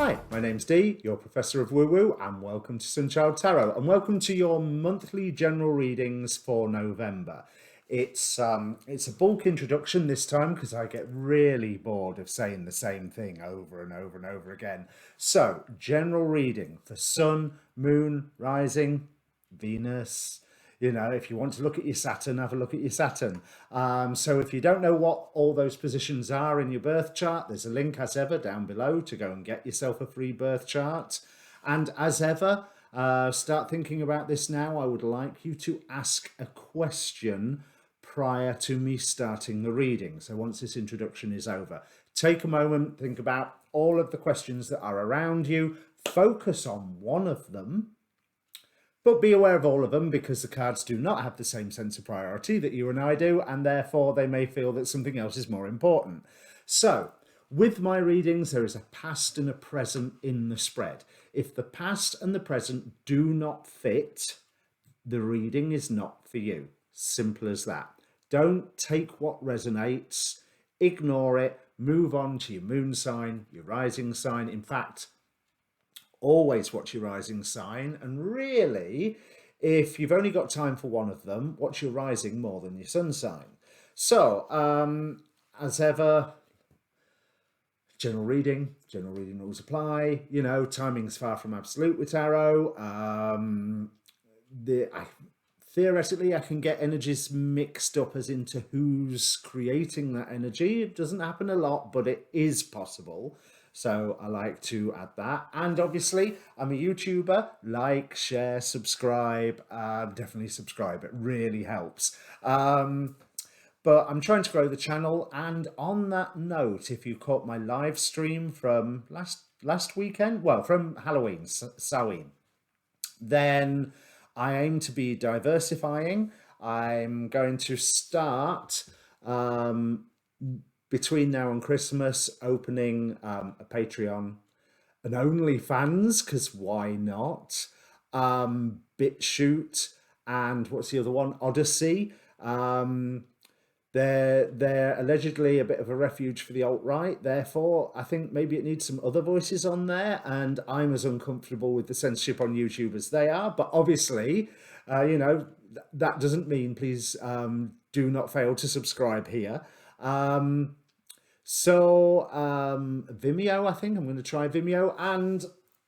Hi, my name's Dee, your Professor of Woo Woo, and welcome to Sunchild Tarot, and welcome to your monthly general readings for November. It's a bulk introduction this time because I get really bored of saying the same thing over and over and over again. So, general reading for Sun, Moon, Rising, Venus. You know, if you want to look at your Saturn, have a look at your Saturn. So if you don't know what all those positions are in your birth chart, there's a link as ever down below to go and get yourself a free birth chart. And as ever, start thinking about this now. I would like you to ask a question prior to me starting the reading. So once this introduction is over, take a moment, think about all of the questions that are around you, focus on one of them, but be aware of all of them because the cards do not have the same sense of priority that you and I do, and therefore they may feel that something else is more important. So, with my readings, there is a past and a present in the spread. If the past and the present do not fit, the reading is not for you. Simple as that. Don't take what resonates, ignore it, move on to your moon sign, your rising sign. In fact, always watch your rising sign, and really, if you've only got time for one of them, watch your rising more than your sun sign. So, as ever, general reading rules apply. You know, timing's far from absolute with tarot. Theoretically, I can get energies mixed up as into who's creating that energy. It doesn't happen a lot, but it is possible. So I like to add that. And obviously, I'm a YouTuber. Like, share, subscribe. Definitely subscribe. It really helps. But I'm trying to grow the channel. And on that note, if you caught my live stream from last weekend, well, from Halloween, Samhain, then I aim to be diversifying. I'm going to start between now and Christmas opening a Patreon, an OnlyFans, because why not? BitChute, and what's the other one? Odyssey. They're allegedly a bit of a refuge for the alt-right. Therefore, I think maybe it needs some other voices on there, and I'm as uncomfortable with the censorship on YouTube as they are. But obviously, you know, that doesn't mean please do not fail to subscribe here. Vimeo, I think I'm going to try Vimeo, and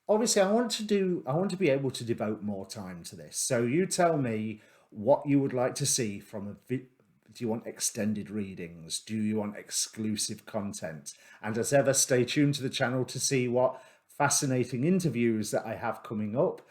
obviously I want to be able to devote more time to this. So you tell me what you would like to see from a do you want extended readings? Do you want exclusive content? And as ever, stay tuned to the channel to see what fascinating interviews that I have coming up.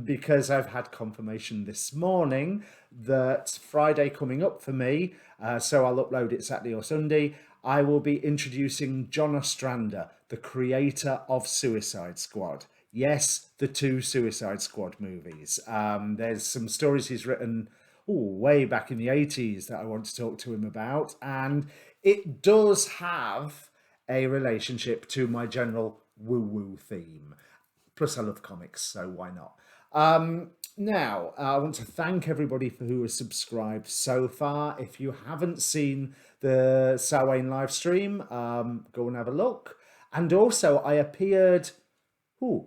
Because I've had confirmation this morning that Friday coming up for me, so I'll upload it Saturday or Sunday, I will be introducing John Ostrander, the creator of Suicide Squad. Yes, the 2 Suicide Squad movies. There's some stories he's written way back in the 80s that I want to talk to him about, and it does have a relationship to my general woo-woo theme. Plus, I love comics, so why not? Now, I want to thank everybody who has subscribed so far. If you haven't seen the Samhain live stream, go and have a look. And also, I appeared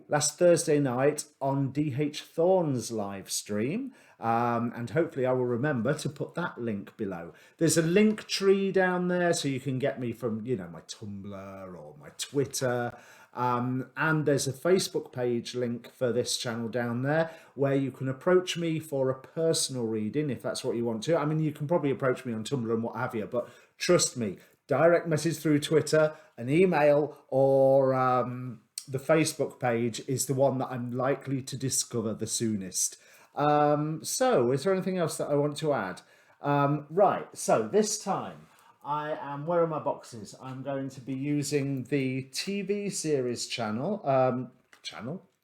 last Thursday night on D.H. Thorne's live stream. And hopefully I will remember to put that link below. There's a link tree down there, so you can get me from, you know, my Tumblr or my Twitter. And there's a Facebook page link for this channel down there where you can approach me for a personal reading if that's what you want to. I mean, you can probably approach me on Tumblr and what have you, but trust me, direct message through Twitter, an email, or the Facebook page is the one that I'm likely to discover the soonest. So is there anything else that I want to add? Right, so this time where are my boxes? I'm going to be using the TV series channel,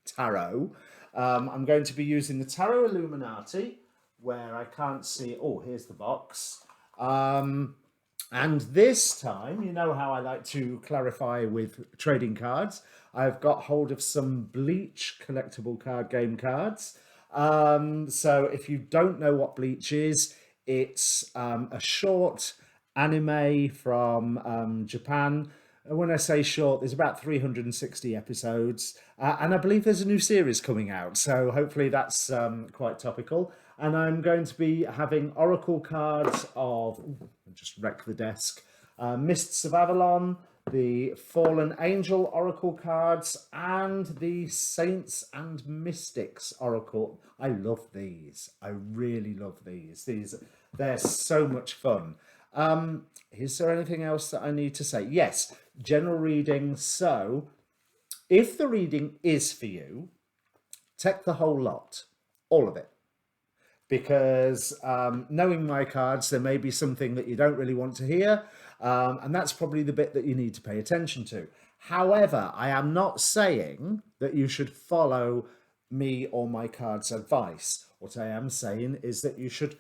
Tarot. I'm going to be using the Tarot Illuminati, where I can't see, here's the box. And this time, you know how I like to clarify with trading cards, I've got hold of some Bleach collectible card game cards. So if you don't know what Bleach is, it's a short anime from Japan when I say short, there's about 360 episodes, and I believe there's a new series coming out. So hopefully that's quite topical. And I'm going to be having oracle cards of, I just wrecked the desk, Mists of Avalon, the Fallen Angel oracle cards, and the Saints and Mystics oracle. I love these. I really love these. They're so much fun. Is there anything else that I need to say? Yes, general reading. So if the reading is for you, take the whole lot, all of it. Because knowing my cards, there may be something that you don't really want to hear, and that's probably the bit that you need to pay attention to. However, I am not saying that you should follow me or my cards' advice. What I am saying is that you should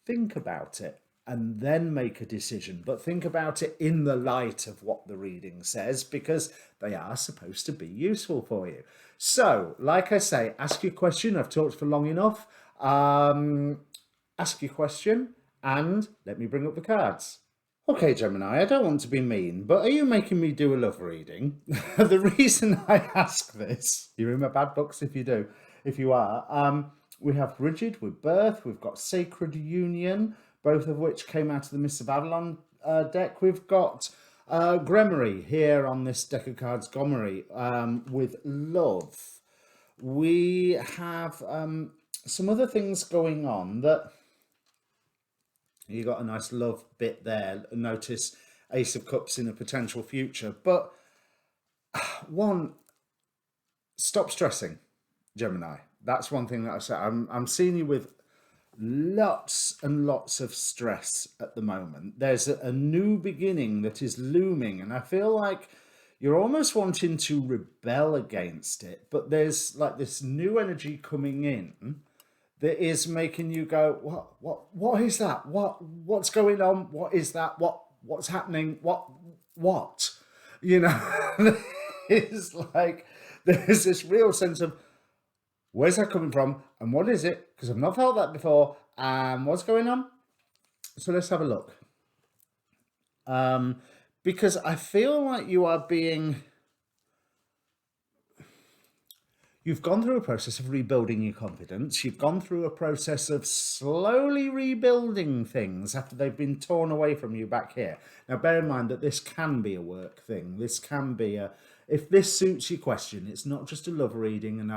think about it and then make a decision, but think about it in the light of what the reading says, because they are supposed to be useful for you. So, like I say, ask your question. I've talked for long enough. Ask your question and let me bring up the cards. Okay, Gemini, I don't want to be mean, but are you making me do a love reading? The reason I ask this, you're in my bad books if you do, if you are, we have Rigid with Birth, we've got Sacred Union, both of which came out of the Mists of Avalon deck. We've got Gremory here on this deck of cards, Gomery, with Love. We have some other things going on that you got a nice love bit there. Notice Ace of Cups in a potential future. But one, stop stressing, Gemini. That's one thing that I say. I'm seeing you with lots and lots of stress at the moment. There's a new beginning that is looming, and I feel like you're almost wanting to rebel against it, but there's like this new energy coming in that is making you go, what is that? What's going on? What is that? What's happening? What? You know, it's like there's this real sense of, where's that coming from? And what is it? Because I've not felt that before. And what's going on? So let's have a look. Because I feel like you are being... You've gone through a process of rebuilding your confidence. You've gone through a process of slowly rebuilding things after they've been torn away from you back here. Now, bear in mind that this can be a work thing. This can be a... If this suits your question, it's not just a love reading. And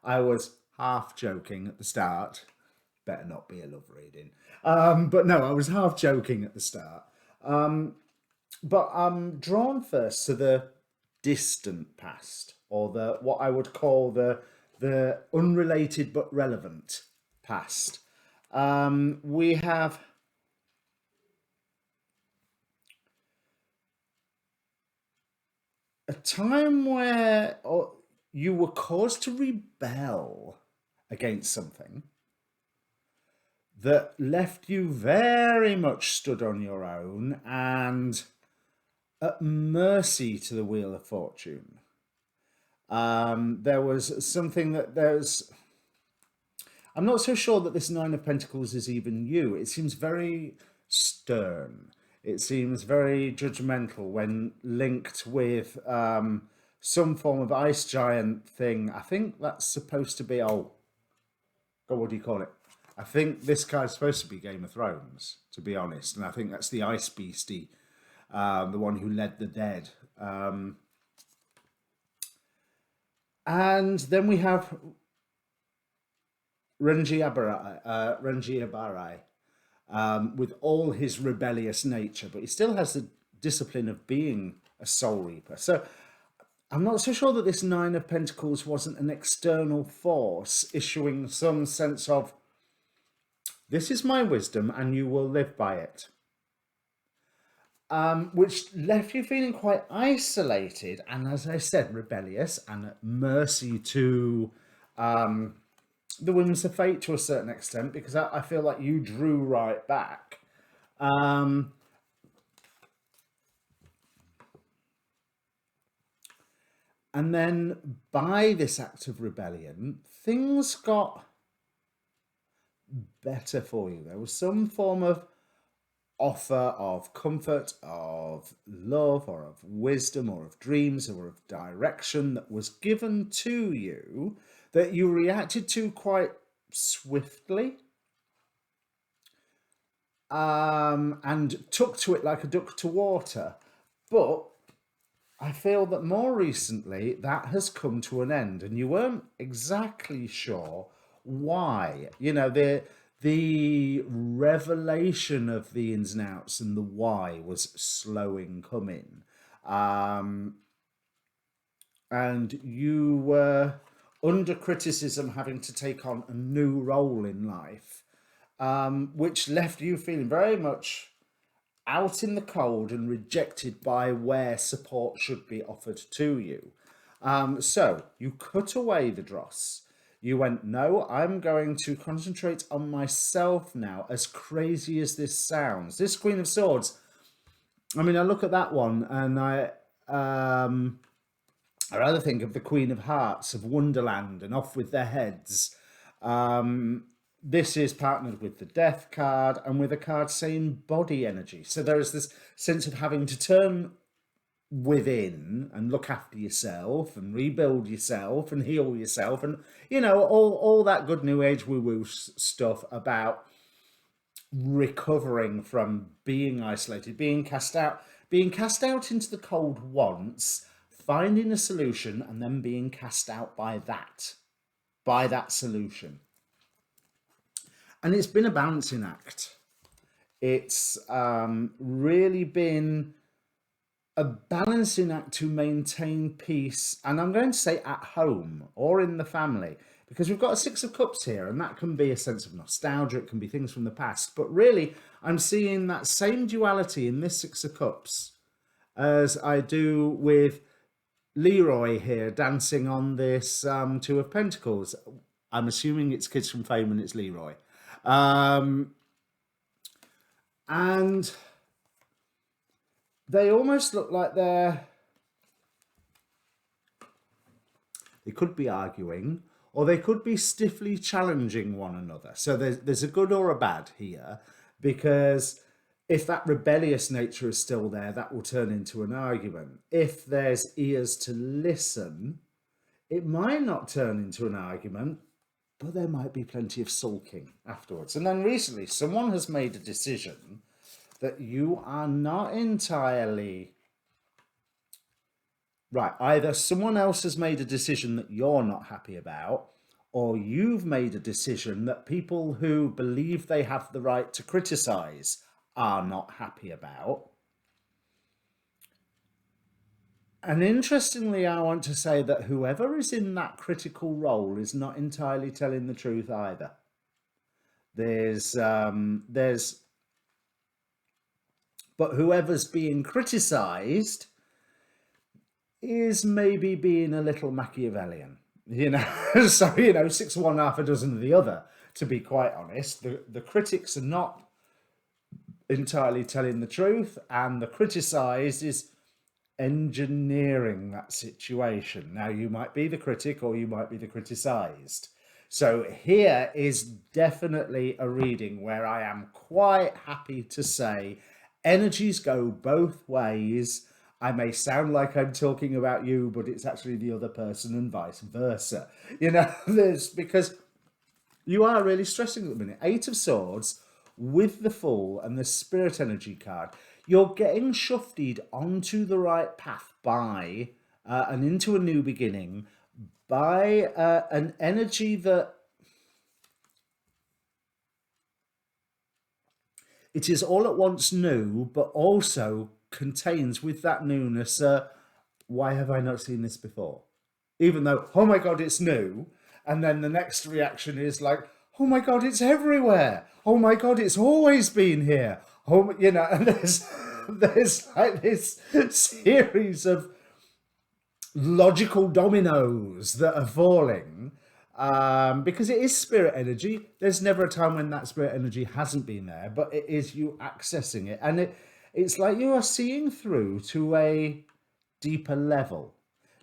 I was half joking at the start. Better not be a love reading. But no, I was half joking at the start. But I'm drawn first to the distant past, or the what I would call the unrelated but relevant past. We have a time where you were caused to rebel against something that left you very much stood on your own and at mercy to the Wheel of Fortune. There was something that there's... I'm not so sure that this Nine of Pentacles is even you. It seems very stern. It seems very judgmental when linked with some form of ice giant thing. I think that's supposed to be... Oh, God, what do you call it? I think this guy's supposed to be Game of Thrones, to be honest. And I think that's the Ice Beastie, the one who led the dead. And then we have Renji Abarai, with all his rebellious nature, but he still has the discipline of being a soul reaper. So I'm not so sure that this Nine of Pentacles wasn't an external force issuing some sense of, this is my wisdom and you will live by it. Which left you feeling quite isolated and, as I said, rebellious and at mercy to the whims of fate to a certain extent, because I feel like you drew right back. And then by this act of rebellion, things got better for you. There was some form of offer of comfort, of love, or of wisdom, or of dreams, or of direction that was given to you that you reacted to quite swiftly, and took to it like a duck to water. But I feel that more recently that has come to an end, and you weren't exactly sure why. The revelation of the ins and outs and the why was slow in coming, and you were under criticism, having to take on a new role in life, which left you feeling very much out in the cold and rejected by where support should be offered to you. So you cut away the dross. You went, no, I'm going to concentrate on myself now, as crazy as this sounds. This Queen of Swords, I mean, I look at that one and I rather think of the Queen of Hearts of Wonderland and Off with Their Heads. This is partnered with the Death card and with a card saying body energy. So there is this sense of having to turn within and look after yourself and rebuild yourself and heal yourself, and all that good new age woo-woo stuff about recovering from being isolated, being cast out into the cold once, finding a solution, and then being cast out by that solution. And it's been a balancing act. It's really been a balancing act to maintain peace, and I'm going to say at home or in the family, because we've got a Six of Cups here, and that can be a sense of nostalgia, it can be things from the past, but really I'm seeing that same duality in this Six of Cups as I do with Leroy here dancing on this Two of Pentacles. I'm assuming it's Kids from Fame and it's Leroy. And they almost look like they could be arguing, or they could be stiffly challenging one another. So there's a good or a bad here, because if that rebellious nature is still there, that will turn into an argument. If there's ears to listen, it might not turn into an argument, but there might be plenty of sulking afterwards. And then recently, someone has made a decision that you are not entirely right. Either someone else has made a decision that you're not happy about, or you've made a decision that people who believe they have the right to criticize are not happy about. And interestingly, I want to say that whoever is in that critical role is not entirely telling the truth either. But whoever's being criticized is maybe being a little Machiavellian, So, 6 of one, half a dozen of the other, to be quite honest. The critics are not entirely telling the truth, and the criticized is engineering that situation. Now, you might be the critic or you might be the criticized. So here is definitely a reading where I am quite happy to say energies go both ways. I may sound like I'm talking about you, but it's actually the other person, and vice versa. Because you are really stressing at the minute. 8 of Swords with the Fool and the Spirit energy card. You're getting shufted onto the right path by and into a new beginning by an energy that it is all at once new, but also contains with that newness, why have I not seen this before? Even though, oh my God, it's new. And then the next reaction is like, oh my God, it's everywhere. Oh my God, it's always been here. And there's like this series of logical dominoes that are falling, because it is spirit energy. There's never a time when that spirit energy hasn't been there, but it is you accessing it. And it's like you are seeing through to a deeper level.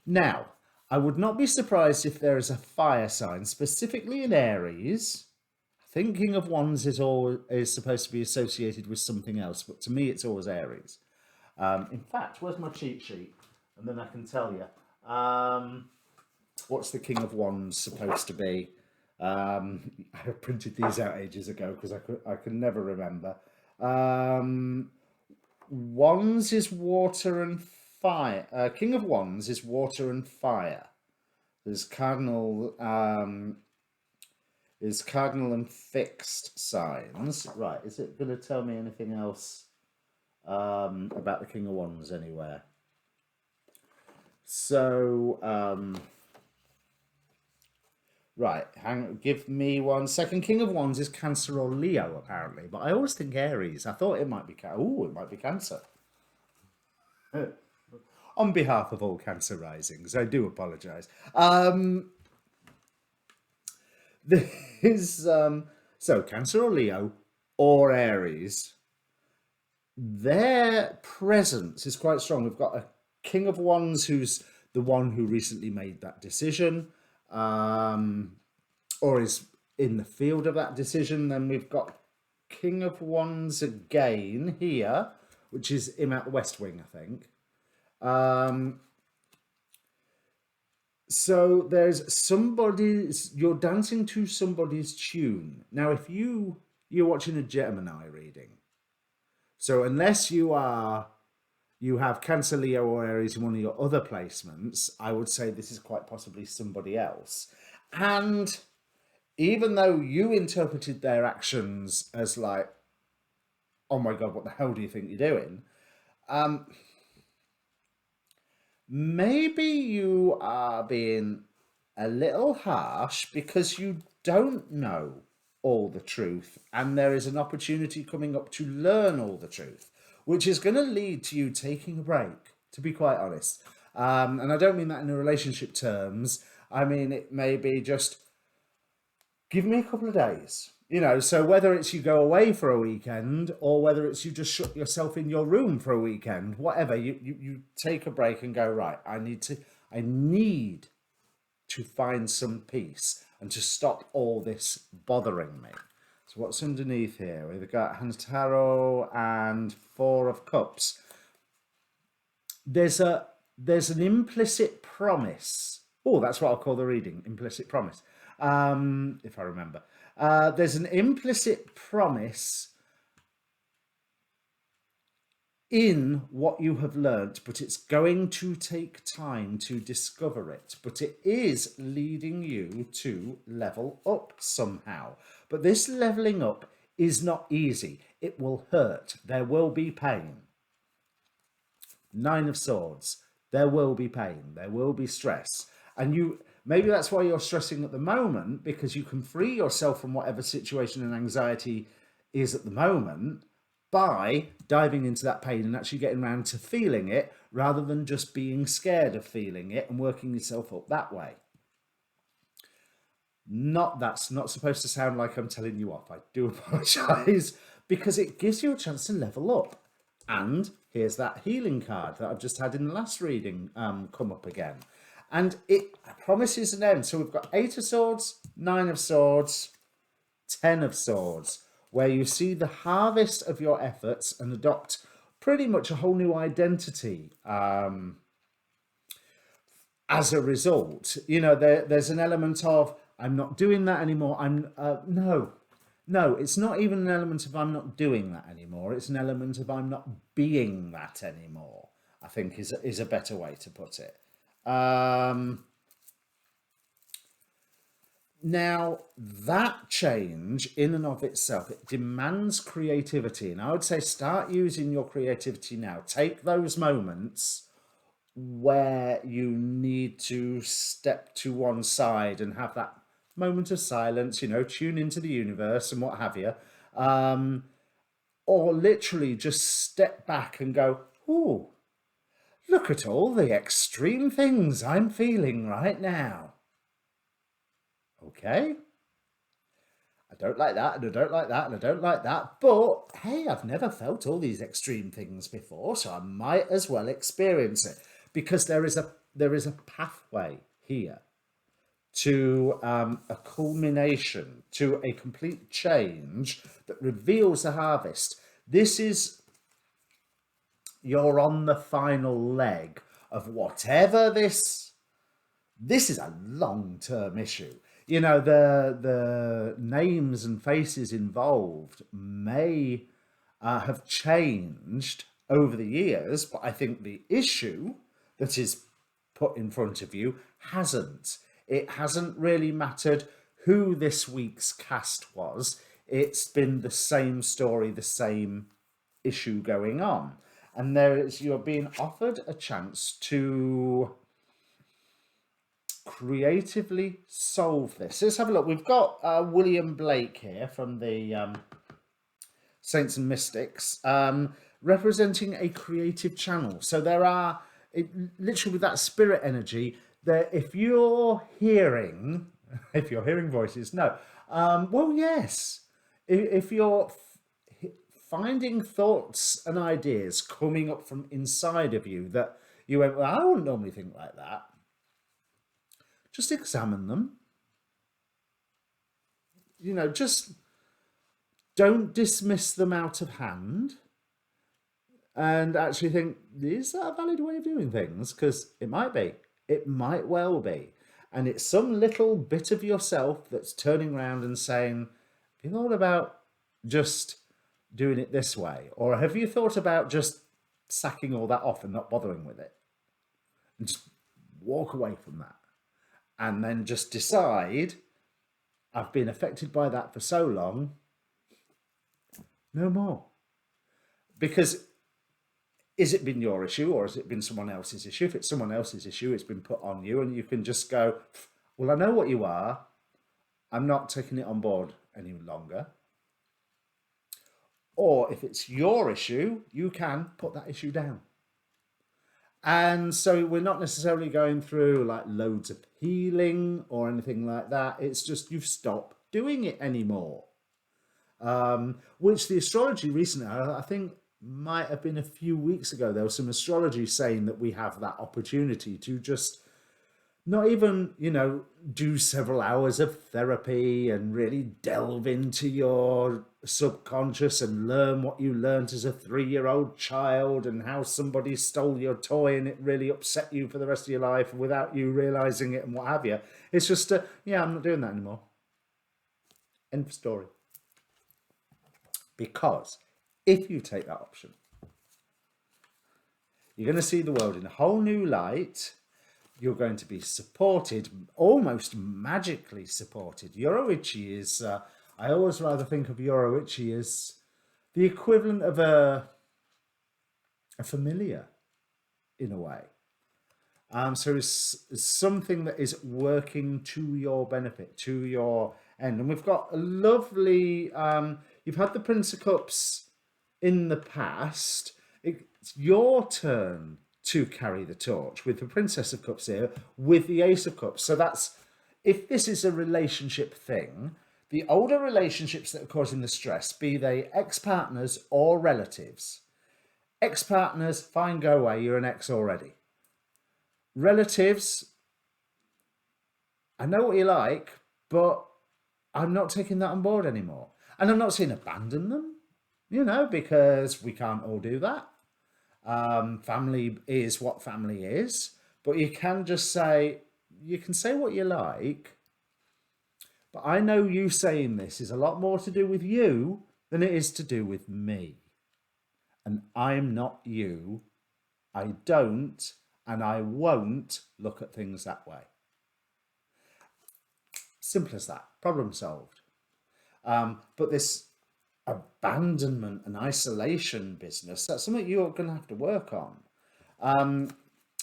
Now, I would not be surprised if there is a fire sign, specifically in Aries. I think King of Wands is supposed to be associated with something else, but to me, it's always Aries. In fact, where's my cheat sheet? And then I can tell you. What's the King of Wands supposed to be? I printed these out ages ago because I could never remember. Wands is water and fire. King of Wands is water and fire. There's cardinal and fixed signs. Right, is it going to tell me anything else about the King of Wands anywhere? So, right, give me 1 second. King of Wands is Cancer or Leo, apparently, but I always think Aries. I thought it might be it might be Cancer. On behalf of all Cancer risings, I do apologise. So Cancer or Leo or Aries, their presence is quite strong. We've got a King of Wands who's the one who recently made that decision, or is in the field of that decision. Then we've got King of Wands again here, which is him out the West Wing, I think. So there's you're dancing to somebody's tune. Now, if you're watching a Gemini reading, so unless you have Cancer, Leo, or Aries in one of your other placements, I would say this is quite possibly somebody else. And even though you interpreted their actions as like, oh my God, what the hell do you think you're doing? Maybe you are being a little harsh because you don't know all the truth, and there is an opportunity coming up to learn all the truth, which is going to lead to you taking a break, to be quite honest. And I don't mean that in a relationship terms. I mean, it may be just, give me a couple of days. So whether it's you go away for a weekend or whether it's you just shut yourself in your room for a weekend, whatever, you take a break and go, right, I need to find some peace and to stop all this bothering me. So what's underneath here? We've got Hans Tarot and 4 of Cups. There's an implicit promise. Oh, that's what I'll call the reading, implicit promise, if I remember. There's an implicit promise in what you have learnt, but it's going to take time to discover it. But it is leading you to level up somehow. But this leveling up is not easy. It will hurt. There will be pain. 9 of Swords. There will be pain. There will be stress. And maybe that's why you're stressing at the moment, because you can free yourself from whatever situation and anxiety is at the moment by diving into that pain and actually getting around to feeling it rather than just being scared of feeling it and working yourself up that way. That's not supposed to sound like I'm telling you off. I do apologize, because it gives you a chance to level up. And here's that healing card that I've just had in the last reading come up again. And it promises an end. So we've got 8 of Swords, 9 of Swords, 10 of Swords, where you see the harvest of your efforts and adopt pretty much a whole new identity as a result. There's an element of, I'm not doing that anymore. No, it's not even an element of I'm not doing that anymore. It's an element of I'm not being that anymore, I think is a better way to put it. Now, that change in and of itself, it demands creativity. And I would say start using your creativity now. Take those moments where you need to step to one side and have that moment of silence, tune into the universe and what have you. Or literally just step back and go, ooh, look at all the extreme things I'm feeling right now. Okay. I don't like that, and I don't like that, and I don't like that. But hey, I've never felt all these extreme things before, so I might as well experience it, because there is a pathway here to a culmination, to a complete change that reveals the harvest. This is, you're on the final leg of whatever this is a long-term issue. You know, the names and faces involved may have changed over the years, but I think the issue that is put in front of you hasn't. It hasn't really mattered who this week's cast was. It's been the same story, the same issue going on. And you're being offered a chance to creatively solve this. Let's have a look. We've got William Blake here from the Saints and Mystics, representing a creative channel. So there are, literally with that spirit energy, that if you're hearing voices, no, well, yes, if you're finding thoughts and ideas coming up from inside of you that you went, well, I wouldn't normally think like that, just examine them. You know, just don't dismiss them out of hand, and actually think, is that a valid way of doing things? Because it might be. It might well be. And it's some little bit of yourself that's turning around and saying, have you thought about just doing it this way? Or have you thought about just sacking all that off and not bothering with it? And just walk away from that. And then just decide, I've been affected by that for so long, no more. Because is it been your issue or has it been someone else's issue? If it's someone else's issue, it's been put on you, and you can just go, well, I know what you are. I'm not taking it on board any longer. Or if it's your issue, you can put that issue down. And so we're not necessarily going through like loads of healing or anything like that. It's just you've stopped doing it anymore. Which the astrology recently, I think, might have been a few weeks ago, there was some astrology saying that we have that opportunity to just not even, you know, do several hours of therapy and really delve into your subconscious and learn what you learned as a 3-year-old child and how somebody stole your toy and it really upset you for the rest of your life without you realizing it and what have you. It's just, yeah, I'm not doing that anymore. End of story. Because if you take that option, you're going to see the world in a whole new light. You're going to be supported, almost magically supported. Yoroichi is, I always rather think of Yoroichi as the equivalent of a familiar in a way. So it's something that is working to your benefit, to your end. And we've got a lovely, you've had the Prince of Cups in the past. It's your turn to carry the torch with the Princess of Cups here, with the Ace of Cups. So that's, if this is a relationship thing, the older relationships that are causing the stress, be they ex-partners or relatives. Ex-partners, fine, go away, you're an ex already. Relatives, I know what you like, but I'm not taking that on board anymore. And I'm not saying abandon them, you know, because we can't all do that. Family is what family is, but you can just say, you can say what you like, but I know you saying this is a lot more to do with you than it is to do with me. And I'm not you. I don't, and I won't look at things that way. Simple as that. Problem solved. But this abandonment and isolation business, that's something you're going to have to work on.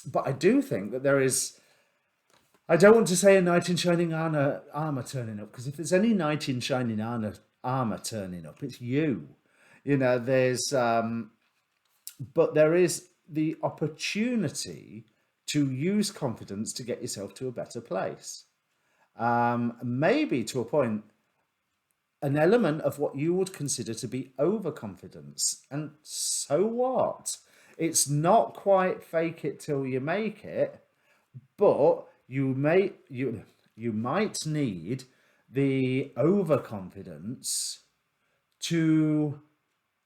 But I do think that there is, I don't want to say a knight in shining armor turning up, because if there's any knight in shining armor turning up, it's you. You know, there's, but there is the opportunity to use confidence to get yourself to a better place. Maybe to a point, an element of what you would consider to be overconfidence. And so what? It's not quite fake it till you make it, but you might need the overconfidence to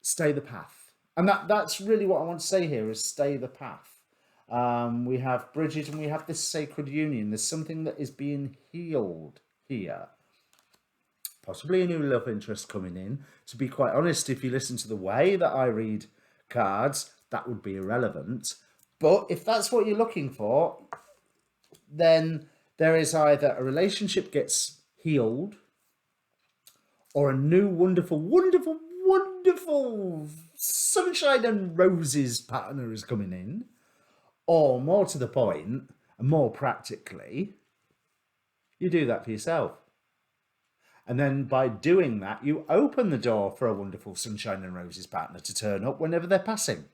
stay the path. And that's really what I want to say here is stay the path. We have Bridget and we have this sacred union. There's something that is being healed here. Possibly a new love interest coming in. To be quite honest, if you listen to the way that I read cards, that would be irrelevant. But if that's what you're looking for, then there is either a relationship gets healed or a new wonderful, wonderful, wonderful sunshine and roses partner is coming in. Or more to the point, and more practically, you do that for yourself. And then by doing that, you open the door for a wonderful sunshine and roses partner to turn up whenever they're passing.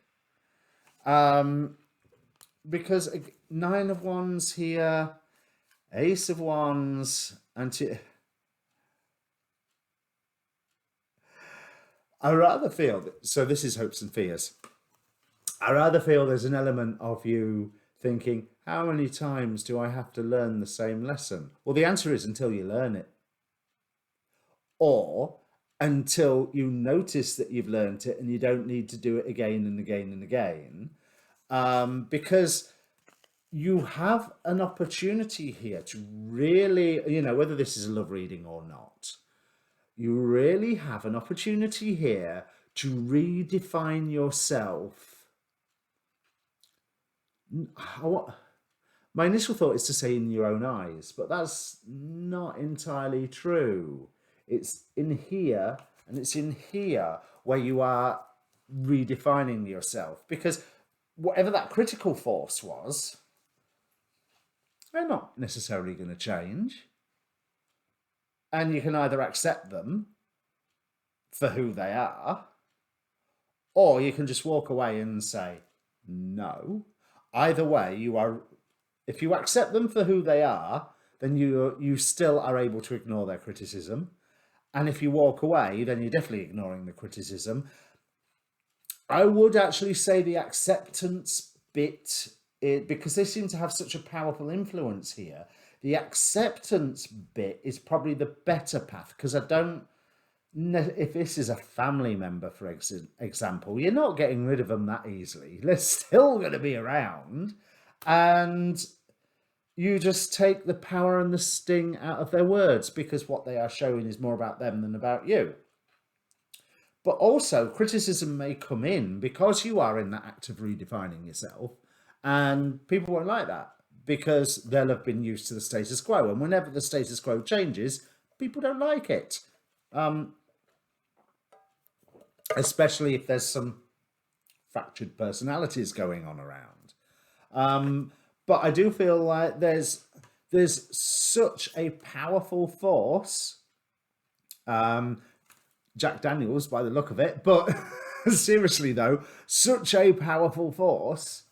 Because 9 of Wands here, Ace of Wands, and I rather feel that, so this is hopes and fears. I rather feel there's an element of you thinking, how many times do I have to learn the same lesson? Well, the answer is until you learn it. Or until you notice that you've learned it and you don't need to do it again and again and again. Because you have an opportunity here to really, whether this is a love reading or not, you really have an opportunity here to redefine yourself. My initial thought is to say in your own eyes, but that's not entirely true. It's in here, and it's in here where you are redefining yourself, because whatever that critical force was, they're not necessarily going to change. And you can either accept them for who they are, or you can just walk away and say, no. Either way, if you accept them for who they are, then you still are able to ignore their criticism. And if you walk away, then you're definitely ignoring the criticism. I would actually say the acceptance bit, because they seem to have such a powerful influence here, the acceptance bit is probably the better path, because I don't know if this is a family member, for example, you're not getting rid of them that easily. They're still going to be around, and you just take the power and the sting out of their words, because what they are showing is more about them than about you. But also, criticism may come in because you are in that act of redefining yourself, and people won't like that because they'll have been used to the status quo. And whenever the status quo changes, people don't like it. Especially if there's some fractured personalities going on around. But I do feel like there's such a powerful force. Jack Daniels, by the look of it, but seriously though, such a powerful force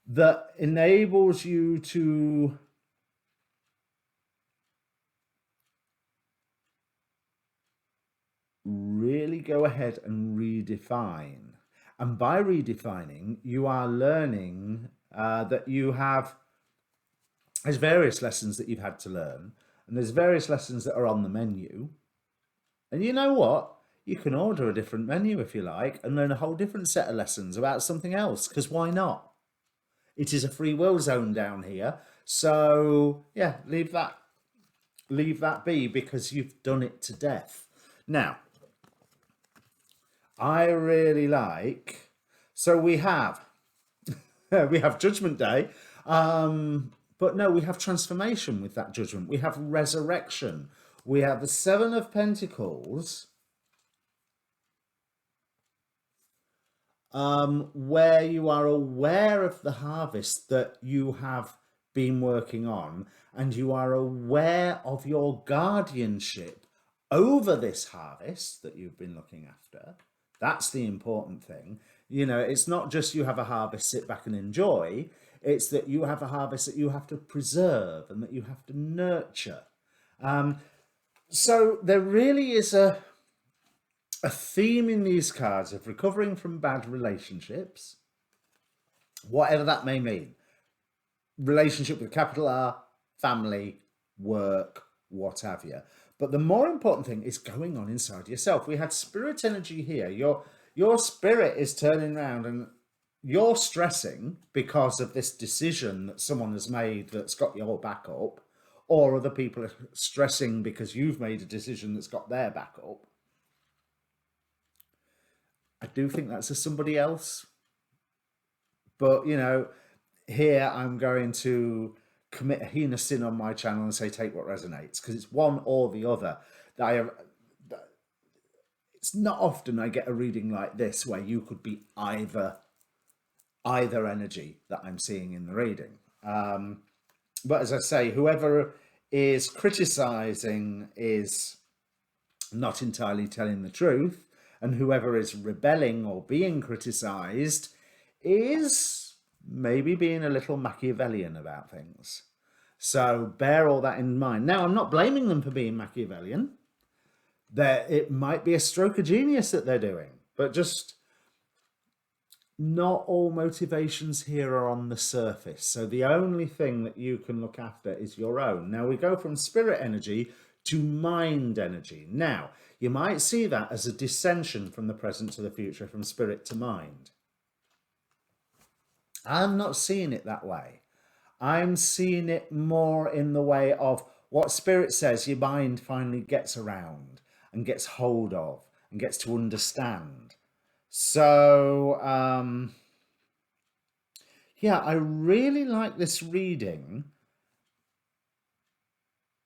that enables you to really go ahead and redefine. And by redefining, you are learning that there's various lessons that you've had to learn, and there's various lessons that are on the menu. And you know what? You can order a different menu if you like and learn a whole different set of lessons about something else, because why not? It is a free will zone down here. So yeah, leave that be, because you've done it to death. Now, I really like, so we have Judgment Day, but no, we have transformation with that judgment. We have resurrection. We have the 7 of Pentacles, where you are aware of the harvest that you have been working on, and you are aware of your guardianship over this harvest that you've been looking after. That's the important thing. It's not just you have a harvest, sit back and enjoy. It's that you have a harvest that you have to preserve and that you have to nurture. So there really is a theme in these cards of recovering from bad relationships, whatever that may mean. Relationship with capital R, family, work, what have you. But the more important thing is going on inside yourself. We had spirit energy here. Your spirit is turning around and you're stressing because of this decision that someone has made that's got your back up, or other people are stressing because you've made a decision that's got their back up. I do think that's a somebody else. But, here I'm going to commit a heinous sin on my channel and say take what resonates, because it's one or the other. It's not often I get a reading like this where you could be either energy that I'm seeing in the reading. But as I say, whoever is criticizing is not entirely telling the truth, and whoever is rebelling or being criticized is maybe being a little Machiavellian about things. So bear all that in mind. Now, I'm not blaming them for being Machiavellian. It might be a stroke of genius that they're doing, but just not all motivations here are on the surface. So the only thing that you can look after is your own. Now we go from spirit energy to mind energy. Now, you might see that as a dissension from the present to the future, from spirit to mind. I'm not seeing it that way. I'm seeing it more in the way of what spirit says your mind finally gets around and gets hold of and gets to understand. So, yeah, I really like this reading,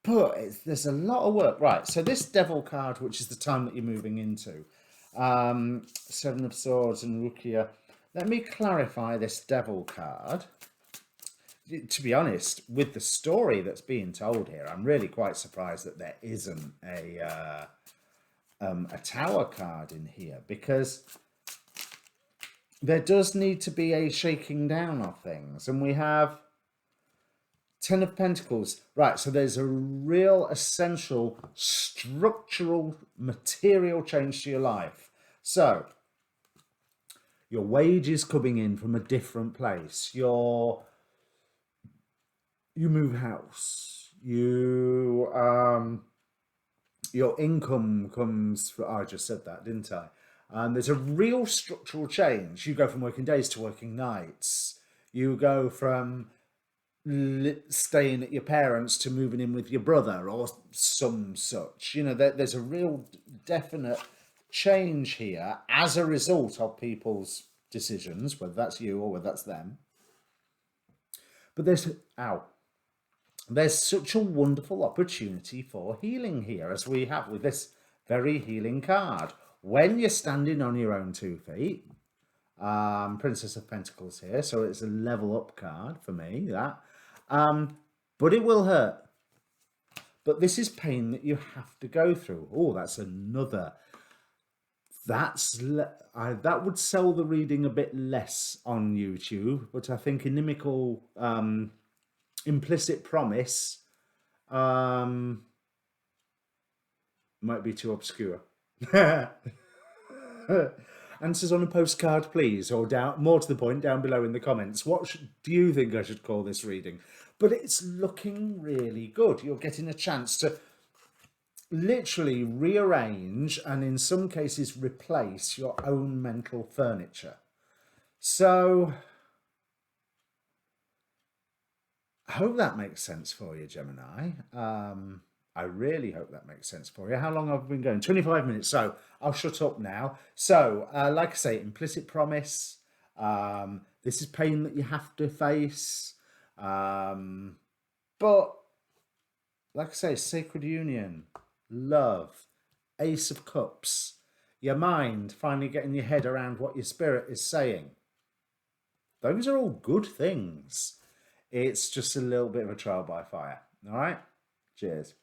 but there's a lot of work. Right, so this Devil card, which is the time that you're moving into, Seven of Swords and Rukia. Let me clarify this Devil card. To be honest, with the story that's being told here, I'm really quite surprised that there isn't a Tower card in here, because there does need to be a shaking down of things. And we have Ten of Pentacles. Right, so there's a real essential structural material change to your life. So your wage is coming in from a different place. You move house. Your income comes. I just said that, didn't I? There's a real structural change. You go from working days to working nights. You go from staying at your parents to moving in with your brother or some such. There's a real definite change here as a result of people's decisions, whether that's you or whether that's them. But there's such a wonderful opportunity for healing here, as we have with this very healing card. When you're standing on your own 2 feet, Princess of Pentacles here, so it's a level up card for me, that. But it will hurt. But this is pain that you have to go through. Oh, that's another. That would sell the reading a bit less on YouTube, but I think inimical implicit promise might be too obscure. Answers on a postcard, please, or more to the point, down below in the comments. What do you think I should call this reading? But it's looking really good. You're getting a chance to literally rearrange and in some cases replace your own mental furniture. So I hope that makes sense for you, Gemini. I really hope that makes sense for you. How long have I been going? 25 minutes. So I'll shut up now. So, like I say, implicit promise. This is pain that you have to face. But, like I say, sacred union, love, Ace of Cups, your mind finally getting your head around what your spirit is saying. Those are all good things. It's just a little bit of a trial by fire. All right? Cheers.